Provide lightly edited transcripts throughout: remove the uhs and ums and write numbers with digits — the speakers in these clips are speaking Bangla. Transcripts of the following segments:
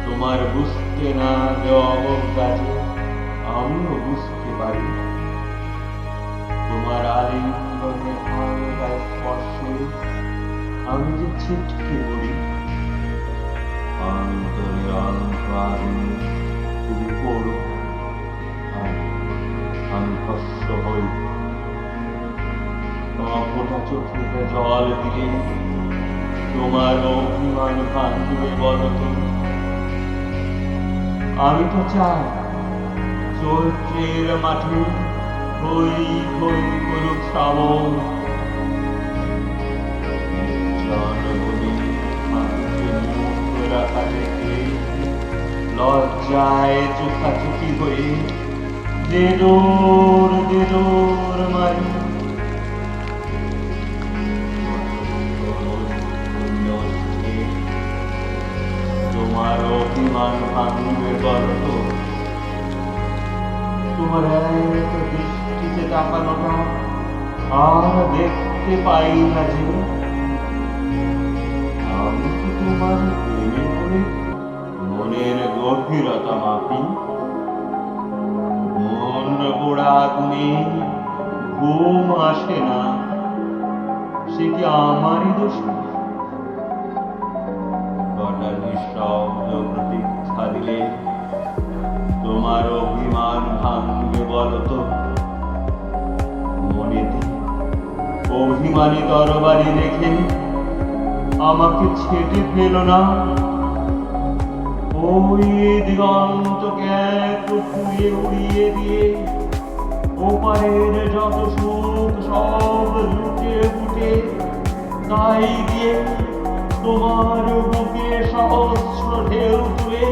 তোমার বুঝতে না দেওয়া অজ্ঞাতে আমিও বুঝতে পারি। তোমার আলিঙ্গনে হালকা স্পর্শে আমি যে ছিটকে পড়ি। অন্তরের অন্ত আগুনে তুমি পড়ো আর আমি ভস্ম হই। অপটা চোখে জল দিলে তোমার অভিমান ভাঙবে বলতো। আমি তো চাই চৈত্রের মাঠে হই হই করুক শ্রাবণ। রাখা থেকে লজ্জায় চোখাচোখি হয়ে দেদোর মারি। তোমার অভিমান ভাঙবে বলতো। তোমার এক দৃষ্টিতে তাকানোটা আর দেখতে পাই না যে আমি কি তোমার প্রেমে পড়ে মনের গভীরতা মাপি। মন পোড়া আগুনে ঘুম আসে না, সে কি আমারই দোষ? কটা নিঃশব্দ প্রতীক্ষা দিলে তোমার অভিমান ভাঙবে বলতো। মনেতে অভিমানী তরবারি রেখে আমাকে ছেটে ফেলো না। ওই দিগন্তকে এক ফুয়ে উড়িয়ে দিয়ে ওপারের যত সুখ সব লুটে ফুটে তাই দিয়ে তোমার বুকে সহস্র ঢেউ তুলে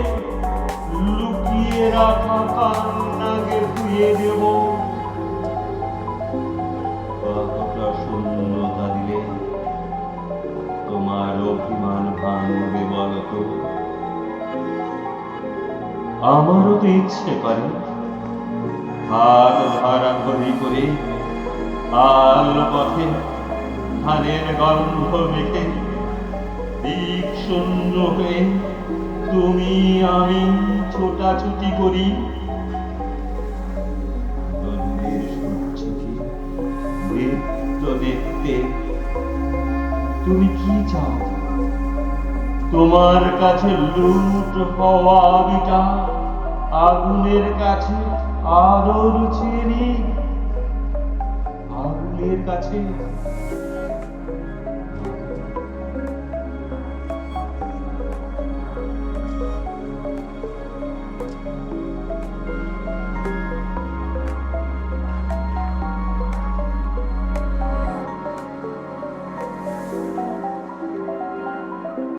লুকিয়ে রাখা কান্নাকে ধুয়ে দেব। কতটা শূন্যতা দিলে তোমার অভিমান ভাঙবে বলতো। আমারও তো ইচ্ছে করে হাত ধরাধরি করে আল পথে ধানের গন্ধ মেখে দিক শূন্য হয়ে তুমি আমি ছোটাছুটি করি। সূর্যকে নৃত্য দেখতে তুমি কি চাও? তোমার কাছে লুট হওয়া বিটা আগুনের কাছে আদর চেয়ে নি। আগুনের কাছে